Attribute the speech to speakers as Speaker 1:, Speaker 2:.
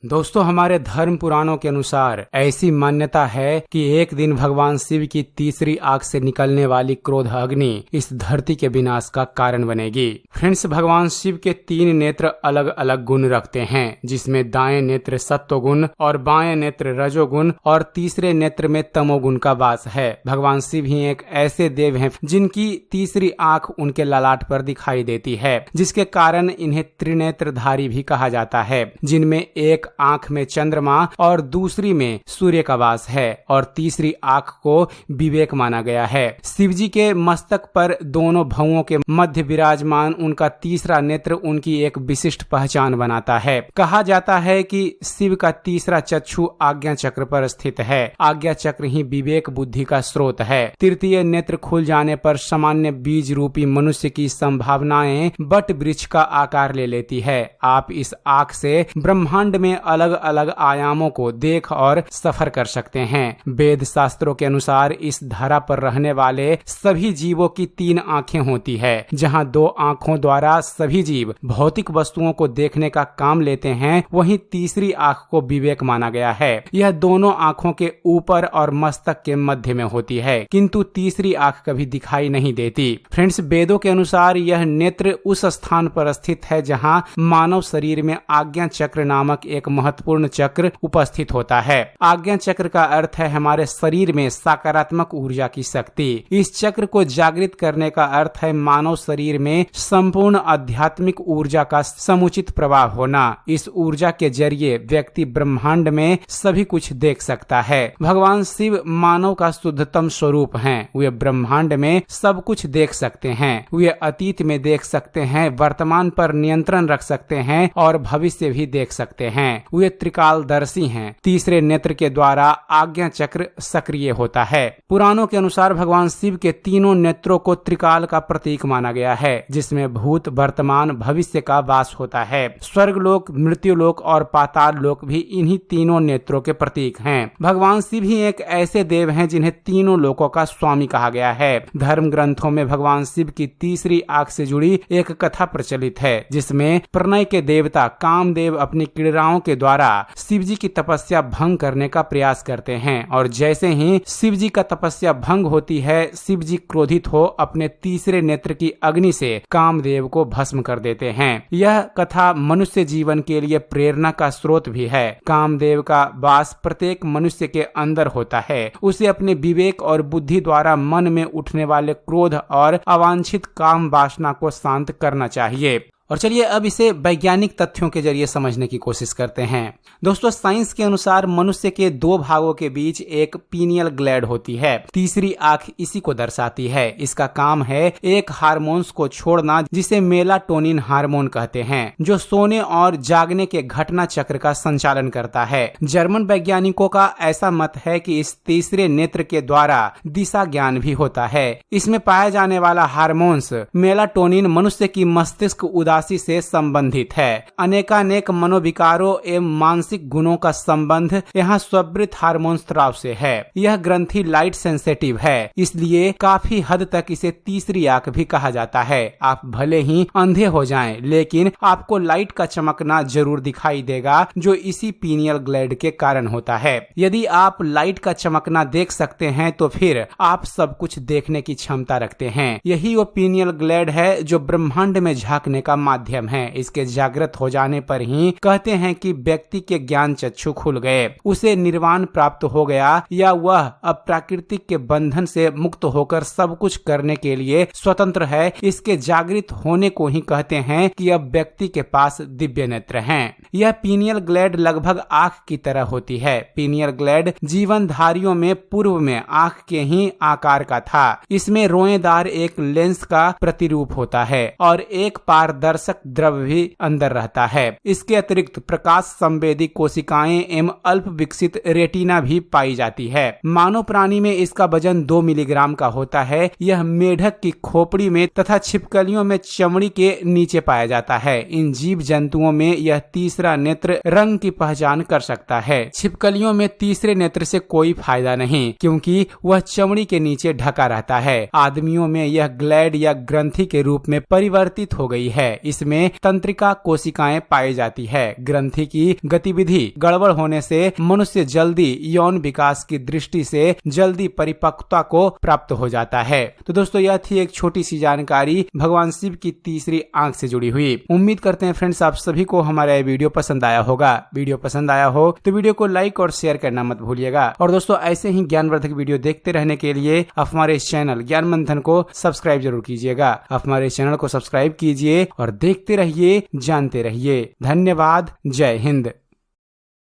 Speaker 1: दोस्तों, हमारे धर्म पुराणों के अनुसार ऐसी मान्यता है कि एक दिन भगवान शिव की तीसरी आंख से निकलने वाली क्रोध अग्नि इस धरती के विनाश का कारण बनेगी। फ्रेंड्स, भगवान शिव के 3 नेत्र अलग अलग गुण रखते हैं, जिसमें दाएं नेत्र सत्वगुण और बाएं नेत्र रजोगुण और तीसरे नेत्र में तमोगुण का वास है। भगवान शिव ही एक ऐसे देव हैं जिनकी तीसरी आंख उनके ललाट पर दिखाई देती है, जिसके कारण इन्हें त्रिनेत्रधारी भी कहा जाता है, जिनमें एक आंख में चंद्रमा और दूसरी में सूर्य का वास है और तीसरी आंख को विवेक माना गया है। शिवजी के मस्तक पर दोनों भवों के मध्य विराजमान उनका तीसरा नेत्र उनकी एक विशिष्ट पहचान बनाता है। कहा जाता है कि शिव का तीसरा चक्षु आज्ञा चक्र पर स्थित है। आज्ञा चक्र ही विवेक बुद्धि का स्रोत है। तृतीय नेत्र खुल जाने पर सामान्य बीज रूपी मनुष्य की संभावनाएं बट वृक्ष का आकार ले लेती है। आप इस आंख से ब्रह्मांड में अलग अलग आयामों को देख और सफर कर सकते हैं। वेद शास्त्रों के अनुसार इस धरा पर रहने वाले सभी जीवों की 3 आंखें होती है। जहां 2 आंखों द्वारा सभी जीव भौतिक वस्तुओं को देखने का काम लेते हैं, वहीं तीसरी आंख को विवेक माना गया है। यह दोनों आंखों के ऊपर और मस्तक के मध्य में होती है, किंतु तीसरी आंख कभी दिखाई नहीं देती। फ्रेंड्स, वेदों के अनुसार यह नेत्र उस स्थान पर स्थित है जहां मानव शरीर में आज्ञा चक्र नामक एक महत्वपूर्ण चक्र उपस्थित होता है। आज्ञा चक्र का अर्थ है हमारे शरीर में सकारात्मक ऊर्जा की शक्ति। इस चक्र को जागृत करने का अर्थ है मानव शरीर में संपूर्ण आध्यात्मिक ऊर्जा का समुचित प्रवाह होना। इस ऊर्जा के जरिए व्यक्ति ब्रह्मांड में सभी कुछ देख सकता है। भगवान शिव मानव का शुद्धतम स्वरूप हैं। वे ब्रह्मांड में सब कुछ देख सकते हैं। वे अतीत में देख सकते हैं, वर्तमान पर नियंत्रण रख सकते हैं और भविष्य भी देख सकते हैं। वे त्रिकालदर्शी हैं। तीसरे नेत्र के द्वारा आज्ञा चक्र सक्रिय होता है। पुराणों के अनुसार भगवान शिव के तीनों नेत्रों को त्रिकाल का प्रतीक माना गया है, जिसमें भूत, वर्तमान, भविष्य का वास होता है। स्वर्गलोक, मृत्युलोक और पाताल लोक भी इन्हीं तीनों नेत्रों के प्रतीक हैं। भगवान शिव ही एक ऐसे देव हैं जिन्हें तीनों लोकों का स्वामी कहा गया है। धर्म ग्रंथों में भगवान शिव की तीसरी आंख से जुड़ी एक कथा प्रचलित है, जिसमें प्रणय के देवता कामदेव अपनी क्रीड़ाओं के द्वारा शिवजी की तपस्या भंग करने का प्रयास करते हैं और जैसे ही शिवजी का तपस्या भंग होती है, शिवजी क्रोधित हो अपने तीसरे नेत्र की अग्नि से कामदेव को भस्म कर देते हैं। यह कथा मनुष्य जीवन के लिए प्रेरणा का स्रोत भी है। कामदेव का वास प्रत्येक मनुष्य के अंदर होता है। उसे अपने विवेक और बुद्धि द्वारा मन में उठने वाले क्रोध और अवांछित काम वासना को शांत करना चाहिए। और चलिए अब इसे वैज्ञानिक तथ्यों के जरिए समझने की कोशिश करते हैं। दोस्तों, साइंस के अनुसार मनुष्य के 2 भागों के बीच एक पीनियल ग्लैंड होती है। तीसरी आंख इसी को दर्शाती है। इसका काम है एक हार्मोन्स को छोड़ना, जिसे मेलाटोनिन हार्मोन कहते हैं, जो सोने और जागने के घटना चक्र का संचालन करता है। जर्मन वैज्ञानिकों का ऐसा मत है कि इस तीसरे नेत्र के द्वारा दिशा ज्ञान भी होता है। इसमें पाया जाने वाला हार्मोन्स मेलाटोनिन मनुष्य की मस्तिष्क उदासी से संबंधित है। अनेकानेक मनोविकारों एवं मानसिक गुणों का संबंध यहाँ स्वृत हार्मोन स्राव से है। यह ग्रंथि लाइट सेंसिटिव है, इसलिए काफी हद तक इसे तीसरी आंख भी कहा जाता है। आप भले ही अंधे हो जाएं, लेकिन आपको लाइट का चमकना जरूर दिखाई देगा, जो इसी पीनियल ग्लैंड के कारण होता है। यदि आप लाइट का चमकना देख सकते हैं, तो फिर आप सब कुछ देखने की क्षमता रखते हैं। यही वो पीनियल ग्लैंड है जो ब्रह्मांड में झांकने का माध्यम है। इसके जागृत हो जाने पर ही कहते हैं कि व्यक्ति के ज्ञान चक्षु खुल गए, उसे निर्वाण प्राप्त हो गया, या वह अप्राकृतिक के बंधन से मुक्त होकर सब कुछ करने के लिए स्वतंत्र है। इसके जागृत होने को ही कहते हैं कि अब व्यक्ति के पास दिव्य नेत्र हैं। यह पीनियल ग्लैंड लगभग आंख की तरह होती है। पीनियल ग्लैंड जीवनधारियों में पूर्व में आंख के ही आकार का था। इसमें रोएदार एक लेंस का प्रतिरूप होता है और एक पारदर्शक द्रव्य भी अंदर रहता है। इसके अतिरिक्त प्रकाश संवेदी कोशिकाएं एवं अल्प विकसित रेटिना भी पाई जाती है। मानव प्राणी में इसका वजन 2 मिलीग्राम का होता है। यह मेढक की खोपड़ी में तथा छिपकलियों में चमड़ी के नीचे पाया जाता है। इन जीव जंतुओं में यह तीसरा नेत्र रंग की पहचान कर सकता है। छिपकलियों में तीसरे नेत्र से कोई फायदा नहीं, क्योंकि वह चमड़ी के नीचे ढका रहता है। आदमियों में यह ग्लैंड या ग्रंथि के रूप में परिवर्तित हो गई है। इसमें तंत्रिका कोशिकाएं पाई जाती है। ग्रंथि की गतिविधि गड़बड़ होने से मनुष्य जल्दी यौन विकास की दृष्टि से जल्दी परिपक्वता को प्राप्त हो जाता है। तो दोस्तों यह थी एक छोटी सी जानकारी भगवान शिव की तीसरी आंख से जुड़ी हुई। उम्मीद करते हैं फ्रेंड्स आप सभी को हमारा ये वीडियो पसंद आया होगा। वीडियो पसंद आया हो तो वीडियो को लाइक और शेयर करना मत भूलिएगा। और दोस्तों ऐसे ही ज्ञानवर्धक वीडियो देखते रहने के लिए आप हमारे इस चैनल ज्ञान मंथन को सब्सक्राइब जरूर कीजिएगा। आप हमारे चैनल को सब्सक्राइब कीजिए और देखते रहिए, जानते रहिए। धन्यवाद। जय हिंद।